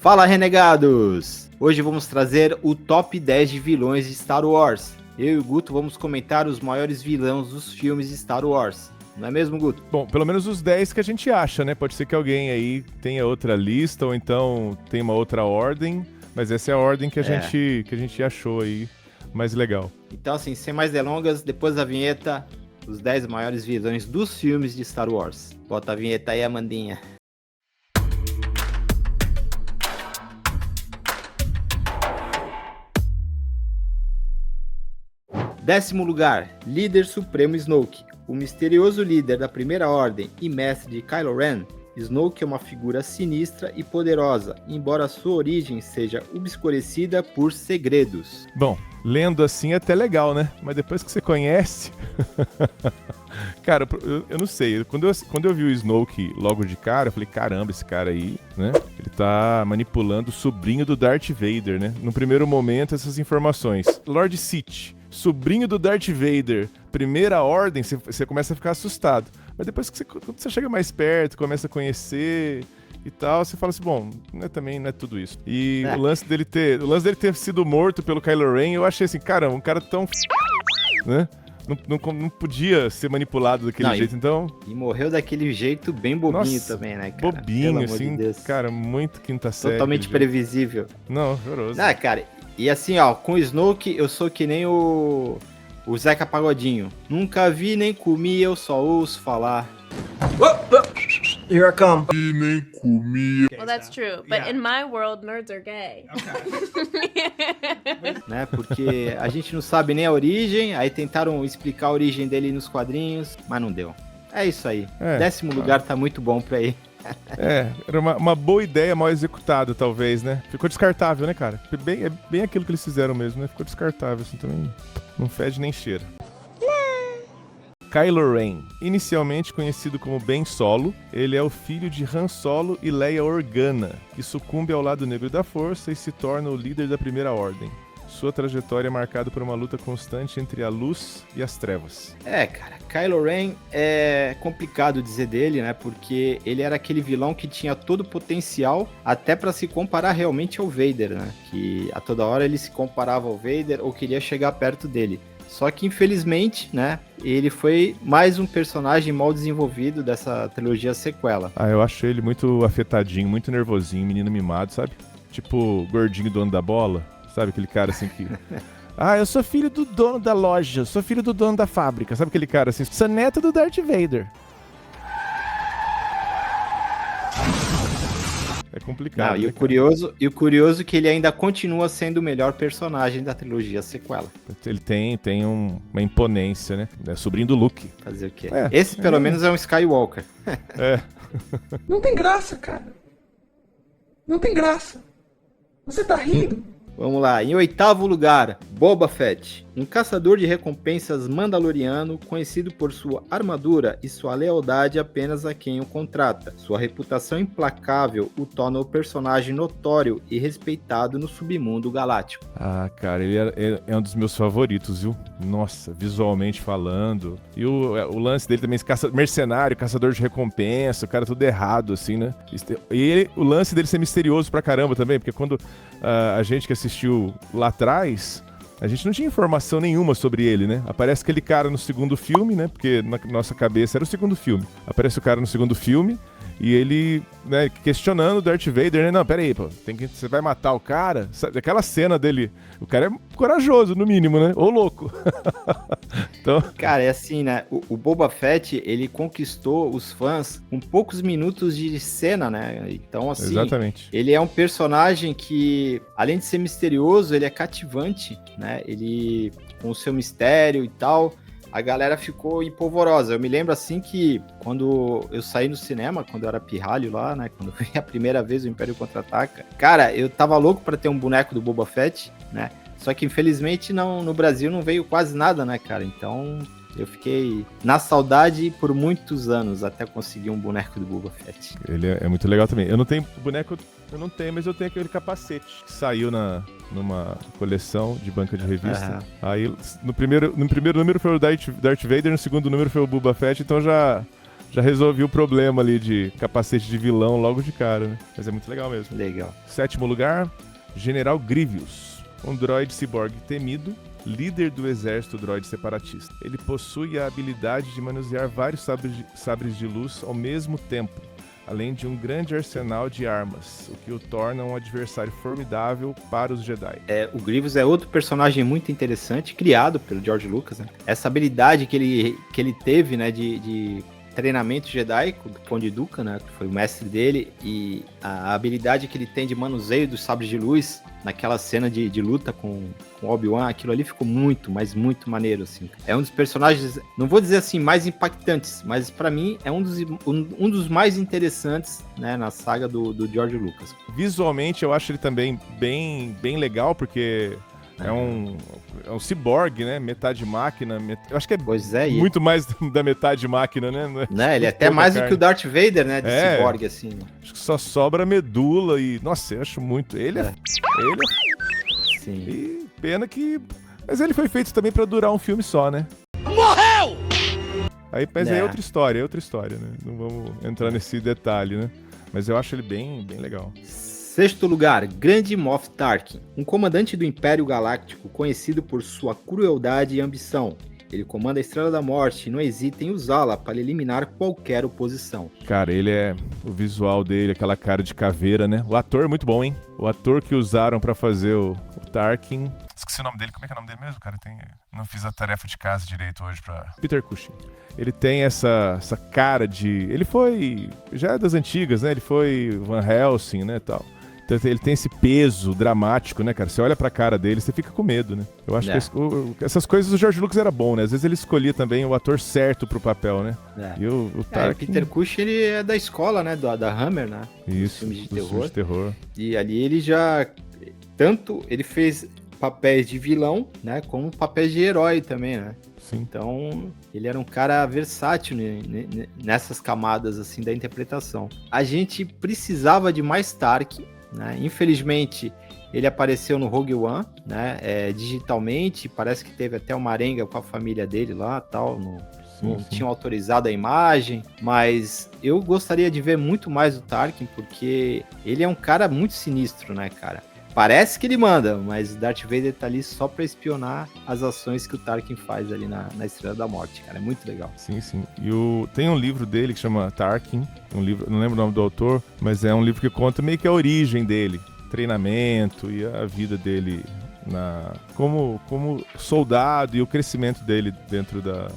Fala, renegados! Hoje vamos trazer o top 10 de vilões de Star Wars. Eu e o Guto vamos comentar os maiores vilões dos filmes de Star Wars. Não é mesmo, Guto? Bom, pelo menos os 10 que a gente acha, né? Pode ser que alguém aí tenha outra lista ou então tenha uma outra ordem, mas essa é a ordem que a gente achou aí mais legal. Então, assim, sem mais delongas, depois da vinheta, os 10 maiores vilões dos filmes de Star Wars. Bota a vinheta aí, Amandinha. Décimo lugar, Líder Supremo Snoke. O misterioso líder da Primeira Ordem e mestre de Kylo Ren, Snoke é uma figura sinistra e poderosa, embora sua origem seja obscurecida por segredos. Bom, lendo assim é até legal, né? Mas depois que você conhece... Cara, eu não sei. Quando eu vi o Snoke logo de cara, eu falei, caramba, esse cara aí, né? Ele tá manipulando o sobrinho do Darth Vader, né? No primeiro momento, essas informações. Lord Sith, sobrinho do Darth Vader, Primeira Ordem, você começa a ficar assustado. Mas depois que quando você chega mais perto, começa a conhecer e tal, você fala assim, bom, também não é tudo isso. E o lance dele ter sido morto pelo Kylo Ren, eu achei assim, caramba, um cara tão... né? Não podia ser manipulado daquele jeito, então... E morreu daquele jeito bem bobinho também, né, cara? Bobinho, assim, cara, muito quinta série. Totalmente previsível. Não, horroroso. Ah, cara, e assim, ó, com o Snoke, eu sou que nem o Zeca Pagodinho. Nunca vi nem comi, eu só ouço falar. Here I come. E nem comi. Well, that's true. But in my world, nerds are gay. Né? Porque a gente não sabe nem a origem, aí tentaram explicar a origem dele nos quadrinhos, mas não deu. É isso aí. Décimo lugar tá muito bom pra ir. Era uma boa ideia mal executada, talvez, né? Ficou descartável, né, cara? É bem aquilo que eles fizeram mesmo, né? Ficou descartável, assim, também não fede nem cheira. Kylo Ren, inicialmente conhecido como Ben Solo, ele é o filho de Han Solo e Leia Organa, que sucumbe ao lado negro da Força e se torna o líder da Primeira Ordem. Sua trajetória é marcada por uma luta constante entre a luz e as trevas. Cara, Kylo Ren é complicado dizer dele, né? Porque ele era aquele vilão que tinha todo o potencial até pra se comparar realmente ao Vader, né? Que a toda hora ele se comparava ao Vader ou queria chegar perto dele. Só que, infelizmente, né, ele foi mais um personagem mal desenvolvido dessa trilogia sequela. Eu acho ele muito afetadinho, muito nervosinho, menino mimado, sabe? Tipo, gordinho dono da bola, sabe? Aquele cara assim que... eu sou filho do dono da loja, sou filho do dono da fábrica, sabe aquele cara assim? Sou neto do Darth Vader. É complicado. E o curioso é que ele ainda continua sendo o melhor personagem da trilogia sequela. Ele tem uma imponência, né? É sobrinho do Luke. Fazer o quê? Esse, pelo menos, é um Skywalker. Não tem graça, cara. Não tem graça. Você tá rindo? Vamos lá, em oitavo lugar, Boba Fett, um caçador de recompensas mandaloriano conhecido por sua armadura e sua lealdade apenas a quem o contrata. Sua reputação implacável o torna o personagem notório e respeitado no submundo galáctico. Cara, ele é um dos meus favoritos, viu? Nossa, visualmente falando. E o lance dele também, mercenário, caçador de recompensa, o cara tudo errado, assim, né? E o lance dele ser misterioso pra caramba também, porque quando a gente que assistiu lá atrás, a gente não tinha informação nenhuma sobre ele, né? Aparece aquele cara no segundo filme, né? Porque na nossa cabeça era o segundo filme. Aparece o cara no segundo filme e ele, né, questionando o Darth Vader, né? Não, peraí, pô, você vai matar o cara? Aquela cena dele, o cara é corajoso, no mínimo, né? Ou louco. Então... Cara, é assim, né? O Boba Fett, ele conquistou os fãs com poucos minutos de cena, né? Então, assim, exatamente. Ele é um personagem que, além de ser misterioso, ele é cativante, né? Ele, com o seu mistério e tal... A galera ficou empolvorosa. Eu me lembro assim que quando eu saí no cinema, quando eu era pirralho lá, né? Quando foi a primeira vez o Império Contra-Ataca. Cara, eu tava louco pra ter um boneco do Boba Fett, né? Só que infelizmente no Brasil não veio quase nada, né, cara? Então eu fiquei na saudade por muitos anos até conseguir um boneco do Boba Fett. Ele é muito legal também. Eu não tenho boneco, mas eu tenho aquele capacete que saiu numa coleção de banca de revista. Aí no primeiro número foi o Darth Vader, no segundo número foi o Boba Fett, então já Já resolvi o problema ali de capacete de vilão logo de cara, né? Mas é muito legal mesmo. Legal. 7º lugar, General Grievous, um droide ciborgue temido, líder do exército droide separatista. Ele possui a habilidade de manusear vários sabres de luz ao mesmo tempo, além de um grande arsenal de armas, o que o torna um adversário formidável para os Jedi. O Grievous é outro personagem muito interessante, criado pelo George Lucas, né? Essa habilidade que ele teve, né, de treinamento Jedi do Conde Dooku, né, que foi o mestre dele, e a habilidade que ele tem de manuseio dos sabres de luz naquela cena de luta com Obi-Wan, aquilo ali ficou muito, mas muito maneiro, assim. É um dos personagens, não vou dizer assim, mais impactantes, mas pra mim é um dos mais interessantes, né, na saga do George Lucas. Visualmente eu acho ele também bem legal, porque é um ciborgue, né? Metade máquina. Eu acho que é muito mais da metade máquina, né? Ele é até mais do que o Darth Vader, né? De ciborgue, assim. Acho que só sobra medula e... Nossa, eu acho muito. Ele é... Sim. E pena que... Mas ele foi feito também pra durar um filme só, né? Morreu! Mas é outra história, né? Não vamos entrar nesse detalhe, né? Mas eu acho ele bem legal. 6º lugar, Grande Moff Tarkin, um comandante do Império Galáctico conhecido por sua crueldade e ambição. Ele comanda a Estrela da Morte e não hesita em usá-la para eliminar qualquer oposição. Cara, ele é... O visual dele, aquela cara de caveira, né? O ator é muito bom, hein? O ator que usaram pra fazer o Tarkin... Esqueci o nome dele. Como é que é o nome dele mesmo, cara? Não fiz a tarefa de casa direito hoje pra... Peter Cushing. Ele tem essa cara de... Ele foi... Já é das antigas, né? Ele foi Van Helsing, né, tal. Ele tem esse peso dramático, né, cara? Você olha pra cara dele, você fica com medo, né? Eu acho que essas coisas o George Lucas era bom, né? Às vezes ele escolhia também o ator certo pro papel, né? E o Peter Cushing, ele é da escola, né? Da Hammer, né? Isso, filmes de terror. E ali ele já... Tanto ele fez papéis de vilão, né? Como papéis de herói também, né? Sim. Então, ele era um cara versátil nessas camadas, assim, da interpretação. A gente precisava de mais Tarkin, né? Infelizmente ele apareceu no Rogue One, né? Digitalmente, parece que teve até uma arenga com a família dele lá, tal, não tinham autorizado a imagem, mas eu gostaria de ver muito mais o Tarkin, porque ele é um cara muito sinistro, né, cara? Parece que ele manda, mas o Darth Vader tá ali só pra espionar as ações que o Tarkin faz ali na Estrela da Morte, cara. É muito legal. Sim. E tem um livro dele que chama Tarkin, um livro, não lembro o nome do autor, mas é um livro que conta meio que a origem dele, treinamento e a vida dele como soldado e o crescimento dele dentro da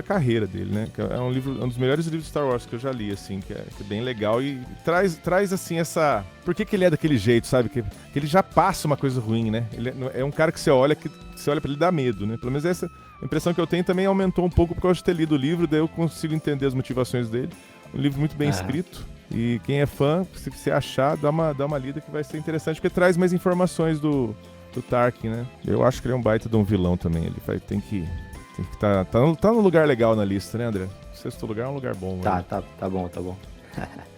carreira dele, né? É um dos melhores livros de Star Wars que eu já li, assim, que é bem legal e traz assim, essa... Por que ele é daquele jeito, sabe? Que ele já passa uma coisa ruim, né? Ele é um cara que você olha pra ele dá medo, né? Pelo menos essa impressão que eu tenho também aumentou um pouco por causa de ter lido o livro, daí eu consigo entender as motivações dele. Um livro muito bem escrito. E quem é fã, se você achar, dá uma lida que vai ser interessante, porque traz mais informações do Tarkin, né? Eu acho que ele é um baita de um vilão também. Ele tem que tá no lugar legal na lista, né, André? 6º lugar é um lugar bom. Tá bom.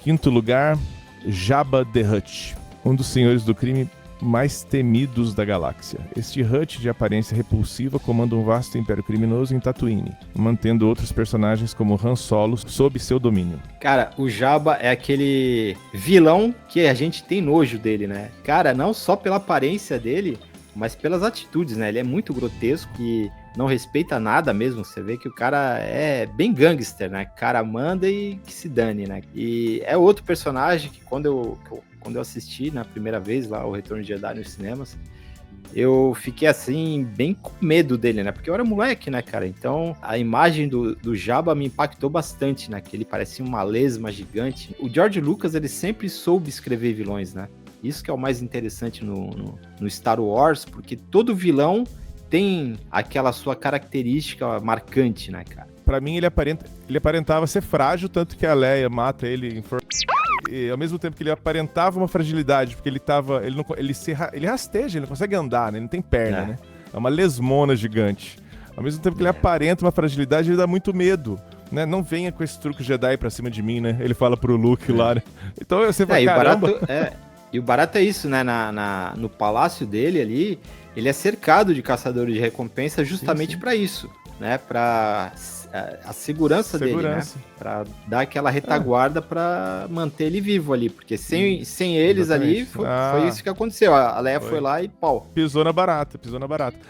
5º lugar, Jabba the Hutt, um dos senhores do crime mais temidos da galáxia. Este Hutt, de aparência repulsiva, comanda um vasto império criminoso em Tatooine, mantendo outros personagens como Han Solo sob seu domínio. Cara, o Jabba é aquele vilão que a gente tem nojo dele, né? Cara, não só pela aparência dele, mas pelas atitudes, né? Ele é muito grotesco e não respeita nada mesmo. Você vê que o cara é bem gangster, né? O cara manda e que se dane, né? E é outro personagem que quando eu assisti na primeira vez lá o Retorno de Jedi nos cinemas, eu fiquei assim, bem com medo dele, né? Porque eu era moleque, né, cara? Então a imagem do Jabba me impactou bastante, né? Que ele parecia uma lesma gigante. O George Lucas, ele sempre soube escrever vilões, né? Isso que é o mais interessante no Star Wars, porque todo vilão tem aquela sua característica marcante, né, cara? Pra mim, ele aparentava ser frágil, tanto que a Leia mata ele e ao mesmo tempo que ele aparentava uma fragilidade, porque ele rasteja, ele não consegue andar, né? Ele não tem perna, né? É uma lesmona gigante. Ao mesmo tempo que ele aparenta uma fragilidade, ele dá muito medo, né? Não venha com esse truque Jedi pra cima de mim, né? Ele fala pro Luke lá, né? Então você fala, caramba... E o barato é isso, né? No palácio dele ali, ele é cercado de caçadores de recompensa justamente pra isso. né, pra a segurança dele, né, pra dar aquela retaguarda pra manter ele vivo ali, porque sem eles ali, foi isso que aconteceu, a Leia foi lá e pau. Pisou na barata.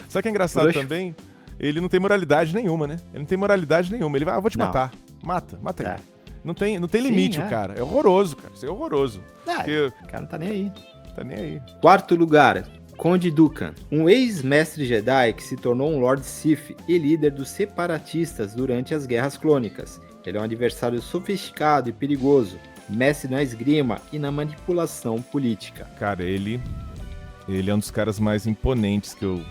Sabe o que é engraçado também? Ele não tem moralidade nenhuma, né? Ele não tem moralidade nenhuma, ele vai, vou te matar. Mata ele. Não tem limite, o cara. É horroroso, cara. Isso é horroroso. Porque... O cara não tá nem aí. Tá nem aí. Quarto lugar, Conde Dooku, um ex-mestre Jedi que se tornou um Lord Sith e líder dos separatistas durante as Guerras Clônicas. Ele é um adversário sofisticado e perigoso, mestre na esgrima e na manipulação política. Cara, ele é um dos caras mais imponentes que eu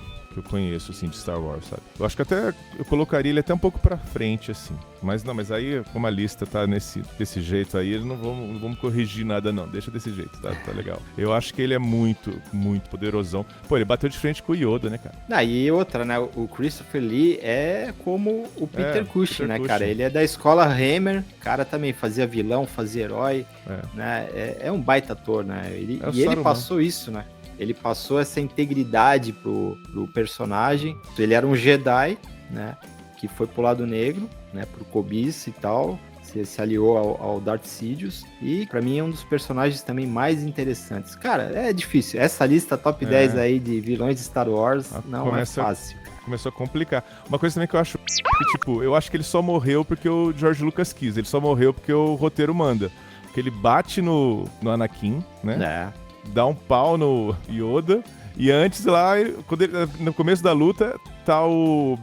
conheço, assim, de Star Wars, sabe? Eu acho que até eu colocaria ele até um pouco pra frente, assim. Mas aí, como a lista tá desse jeito aí, não vamos corrigir nada, não. Deixa desse jeito, tá legal. Eu acho que ele é muito, muito poderosão. Pô, ele bateu de frente com o Yoda, né, cara? E outra, né? O Christopher Lee é como o Peter Cushing, né, cara? Ele é da escola Hammer, o cara também fazia vilão, fazia herói, né? É um baita ator, né? Ele passou isso, né? Ele passou essa integridade pro personagem. Ele era um Jedi, né? Que foi pro lado negro, né? Pro cobiça e tal. Se aliou ao Darth Sidious. E pra mim é um dos personagens também mais interessantes. Cara, é difícil. Essa lista top 10 aí de vilões de Star Wars não é fácil. Começou a complicar. Uma coisa também que eu acho que, tipo, eu acho que ele só morreu porque o George Lucas quis. Ele só morreu porque o roteiro manda. Porque ele bate no Anakin, né? Dá um pau no Yoda, e antes lá, no começo da luta, tá o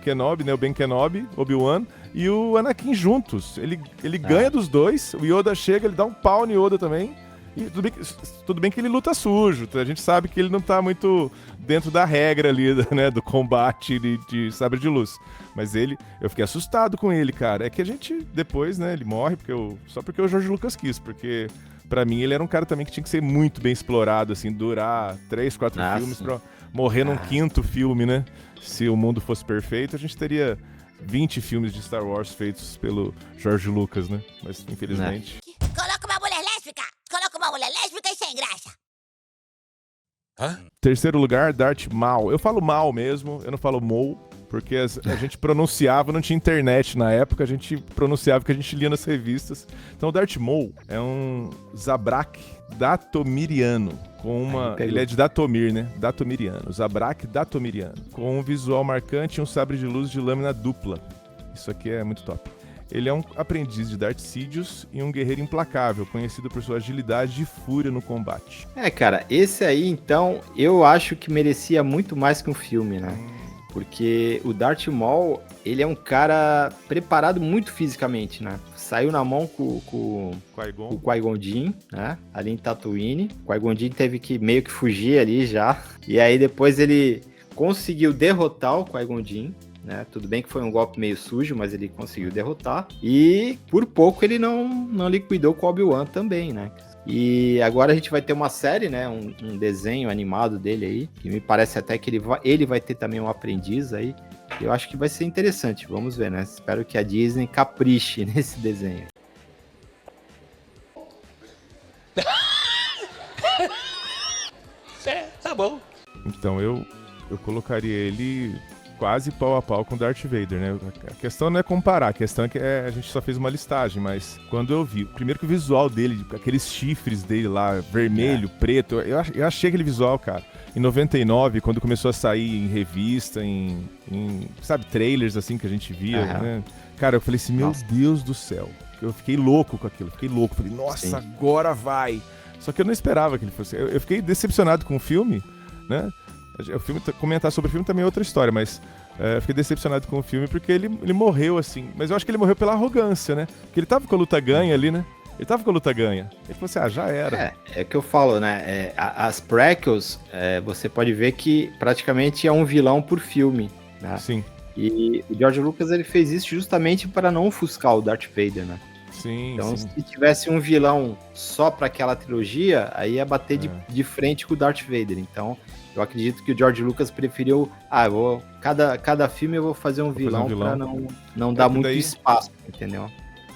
Kenobi, né, o Ben Kenobi, Obi-Wan, e o Anakin juntos. Ele ganha dos dois, o Yoda chega, ele dá um pau no Yoda também, e tudo bem que ele luta sujo, a gente sabe que ele não tá muito dentro da regra ali, né, do combate de sabre de luz. Mas eu fiquei assustado com ele, cara. É que a gente, depois, né, ele morre só porque o George Lucas quis, porque... Pra mim, ele era um cara também que tinha que ser muito bem explorado, assim, durar 3, 4 filmes pra morrer num quinto filme, né? Se o mundo fosse perfeito, a gente teria 20 filmes de Star Wars feitos pelo George Lucas, né? Mas, infelizmente... Coloca uma mulher lésbica e sem graça. Terceiro lugar, Darth Maul. Eu falo Maul mesmo, eu não falo Maul. Porque a gente pronunciava, não tinha internet na época, a gente pronunciava o que a gente lia nas revistas. Então o Darth Maul é um Zabrak datomiriano. Ele é de Datomir, né? Datomiriano. Zabrak datomiriano. Com um visual marcante e um sabre de luz de lâmina dupla. Isso aqui é muito top. Ele é um aprendiz de Darth Sidious e um guerreiro implacável, conhecido por sua agilidade e fúria no combate. Cara, esse aí, então, eu acho que merecia muito mais que um filme, né? Porque o Darth Maul, ele é um cara preparado muito fisicamente, né? Saiu na mão com o Qui-Gon Jinn, né? Ali em Tatooine. O Qui-Gon Jinn teve que meio que fugir ali já. E aí depois ele conseguiu derrotar o Qui-Gon Jinn, né? Tudo bem que foi um golpe meio sujo, mas ele conseguiu derrotar. E por pouco ele não liquidou com o Obi-Wan também, né? E agora a gente vai ter uma série, né? Um desenho animado dele aí, que me parece até que ele vai ter também um aprendiz aí. Eu acho que vai ser interessante, vamos ver, né? Espero que a Disney capriche nesse desenho. Tá bom. Então eu colocaria ele quase pau a pau com Darth Vader, né? A questão não é comparar, a questão é que a gente só fez uma listagem, mas quando eu vi, primeiro que o visual dele, aqueles chifres dele lá, vermelho, preto, eu achei aquele visual, cara. Em 99, quando começou a sair em revista, em sabe, trailers assim que a gente via, né? Cara, eu falei assim, meu Deus do céu. Eu fiquei louco com aquilo, falei, nossa, agora vai. Só que eu não esperava que ele fosse. Eu fiquei decepcionado com o filme, né? O filme, comentar sobre o filme também é outra história, mas eu fiquei decepcionado com o filme porque ele morreu assim. Mas eu acho que ele morreu pela arrogância, né? Porque ele tava com a luta ganha ali, né? Ele falou assim, já era. É que eu falo, né? As prequels, você pode ver que praticamente é um vilão por filme, né? Sim. E o George Lucas, ele fez isso justamente para não ofuscar o Darth Vader, né? Sim, então, se tivesse um vilão só para aquela trilogia, aí ia bater de frente com o Darth Vader. Então, eu acredito que o George Lucas preferiu, cada filme eu vou fazer um vilão para não dar muito espaço, entendeu?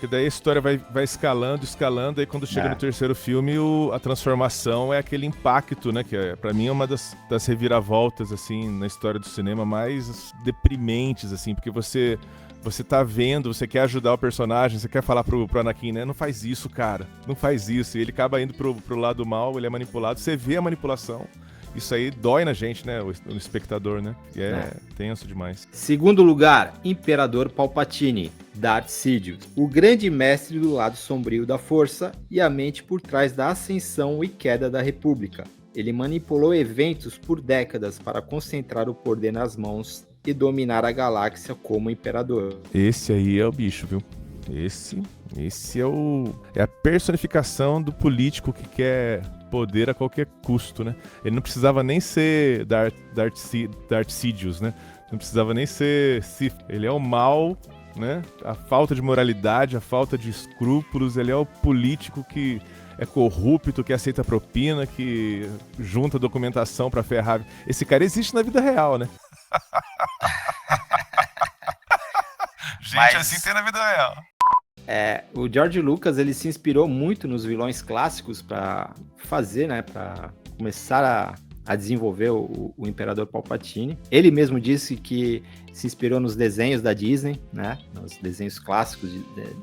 Porque daí a história vai escalando, aí quando chega no terceiro filme, a transformação é aquele impacto, né? Que pra mim é uma das reviravoltas, assim, na história do cinema mais deprimentes, assim, porque você tá vendo, você quer ajudar o personagem, você quer falar pro Anakin, né? Não faz isso, cara. Não faz isso. E ele acaba indo pro lado mal, ele é manipulado. Você vê a manipulação. Isso aí dói na gente, né? No espectador, né? E é tenso demais. Segundo lugar, Imperador Palpatine, Darth Sidious. O grande mestre do lado sombrio da força e a mente por trás da ascensão e queda da República. Ele manipulou eventos por décadas para concentrar o poder nas mãos e dominar a galáxia como imperador. Esse aí é o bicho, viu? Esse é a personificação do político que quer poder a qualquer custo, né? Ele não precisava nem ser Darth Sidious, né? Não precisava nem ser Sith. Ele é o mal, né? A falta de moralidade, a falta de escrúpulos. Ele é o político que é corrupto, que aceita propina, que junta documentação pra ferrar. Esse cara existe na vida real, né? Gente, assim tem na vida real. O George Lucas, ele se inspirou muito nos vilões clássicos para fazer, né, para começar a desenvolver o Imperador Palpatine. Ele mesmo disse que se inspirou nos desenhos da Disney, né, nos desenhos clássicos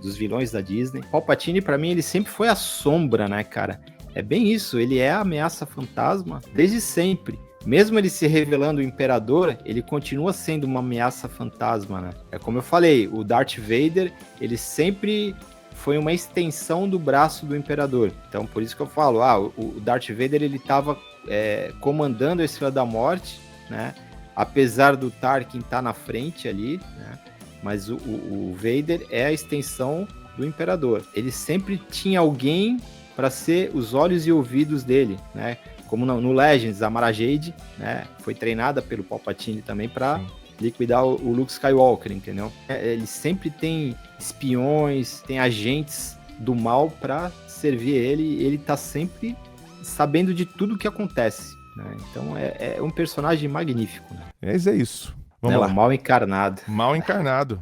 dos vilões da Disney. Palpatine, para mim, ele sempre foi a sombra, né, cara? É bem isso, ele é a ameaça fantasma desde sempre. Mesmo ele se revelando o Imperador, ele continua sendo uma ameaça fantasma, né? É como eu falei, o Darth Vader, ele sempre foi uma extensão do braço do Imperador. Então, por isso que eu falo, o Darth Vader, ele estava comandando a Estrela da Morte, né? Apesar do Tarkin estar na frente ali, né? Mas o Vader é a extensão do Imperador. Ele sempre tinha alguém para ser os olhos e ouvidos dele, né? Como no Legends, a Mara Jade, né, foi treinada pelo Palpatine também para liquidar o Luke Skywalker, entendeu? Ele sempre tem espiões, tem agentes do mal para servir ele, e ele tá sempre sabendo de tudo que acontece, né? Então é um personagem magnífico, né? Mas é isso. Vamos lá. O mal encarnado. Mal encarnado.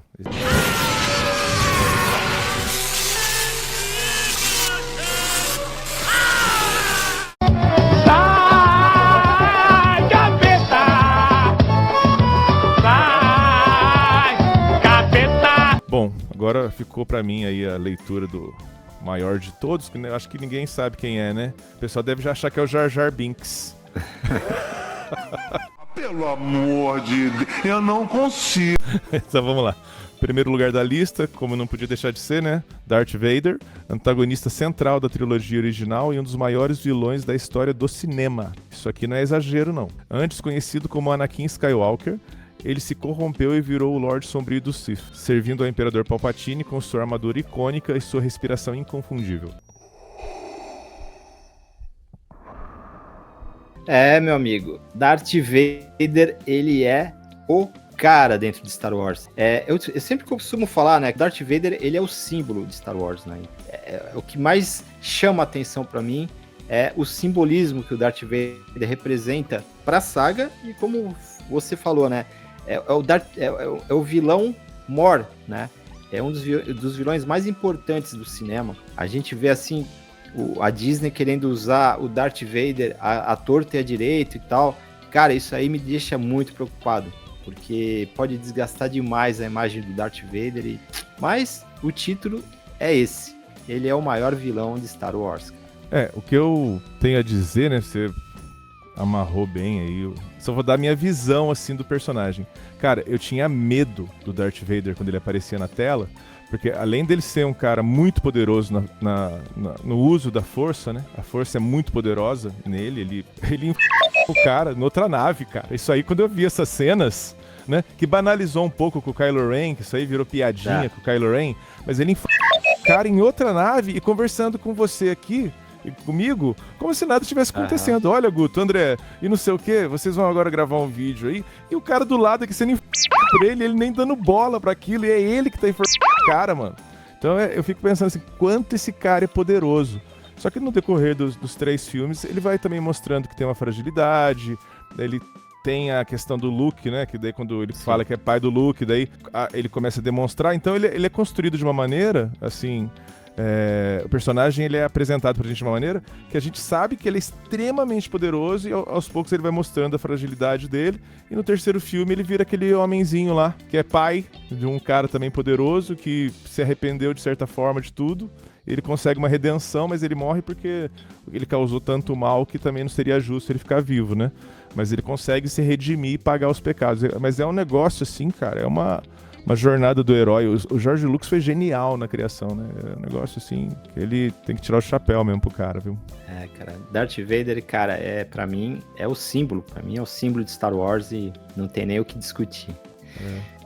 Bom, agora ficou pra mim aí a leitura do maior de todos, que eu acho que ninguém sabe quem é, né? O pessoal deve já achar que é o Jar Jar Binks. Pelo amor de Deus, eu não consigo. Então vamos lá. Primeiro lugar da lista, como não podia deixar de ser, né? Darth Vader, antagonista central da trilogia original e um dos maiores vilões da história do cinema. Isso aqui não é exagero, não. Antes conhecido como Anakin Skywalker, ele se corrompeu e virou o Lorde Sombrio do Sith, servindo ao Imperador Palpatine com sua armadura icônica e sua respiração inconfundível. Meu amigo, Darth Vader, ele é o cara dentro de Star Wars. Eu sempre costumo falar, né, que Darth Vader, ele é o símbolo de Star Wars, né? O que mais chama a atenção pra mim é o simbolismo que o Darth Vader representa pra saga e como você falou, né? É o vilão mor, né? É um dos vilões mais importantes do cinema. A gente vê assim a Disney querendo usar o Darth Vader a torta e a direito e tal. Cara, isso aí me deixa muito preocupado, porque pode desgastar demais a imagem do Darth Vader. Mas o título é esse. Ele é o maior vilão de Star Wars. O que eu tenho a dizer, né? Você amarrou bem aí. Eu só vou dar minha visão, assim, do personagem. Cara, eu tinha medo do Darth Vader quando ele aparecia na tela, porque além dele ser um cara muito poderoso no uso da força, né? A força é muito poderosa nele, ele o cara noutra nave, cara. Isso aí, quando eu vi essas cenas, né? Que banalizou um pouco com o Kylo Ren, que isso aí virou piadinha com o Kylo Ren, mas ele o cara em outra nave e conversando com você aqui, comigo, como se nada estivesse acontecendo. Olha, Guto, André, e não sei o que, vocês vão agora gravar um vídeo aí, e o cara do lado aqui sendo por ele nem dando bola pra aquilo, e é ele que tá informando o cara, mano. Então eu fico pensando assim, quanto esse cara é poderoso. Só que no decorrer dos 3 filmes, ele vai também mostrando que tem uma fragilidade, ele tem a questão do Luke, né? Que daí quando ele fala que é pai do Luke, daí ele começa a demonstrar. Então ele é construído de uma maneira, assim... o personagem ele é apresentado pra gente de uma maneira que a gente sabe que ele é extremamente poderoso e aos poucos ele vai mostrando a fragilidade dele. E no terceiro filme ele vira aquele homenzinho lá, que é pai de um cara também poderoso, que se arrependeu de certa forma de tudo. Ele consegue uma redenção, mas ele morre porque ele causou tanto mal que também não seria justo ele ficar vivo, né? Mas ele consegue se redimir e pagar os pecados. Mas é um negócio assim, cara, é uma jornada do herói. O George Lucas foi genial na criação, né? É um negócio assim, que ele tem que tirar o chapéu mesmo pro cara, viu? Cara, Darth Vader, cara, pra mim, é o símbolo. Pra mim é o símbolo de Star Wars e não tem nem o que discutir.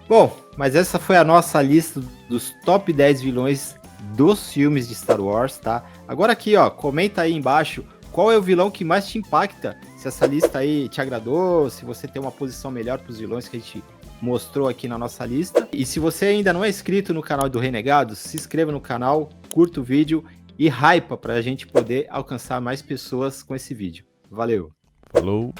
Bom, mas essa foi a nossa lista dos top 10 vilões dos filmes de Star Wars, tá? Agora aqui, ó, comenta aí embaixo qual é o vilão que mais te impacta, se essa lista aí te agradou, se você tem uma posição melhor pros vilões que a gente mostrou aqui na nossa lista. E se você ainda não é inscrito no canal do Renegados, se inscreva no canal, curta o vídeo e hypa pra gente poder alcançar mais pessoas com esse vídeo. Valeu! Falou!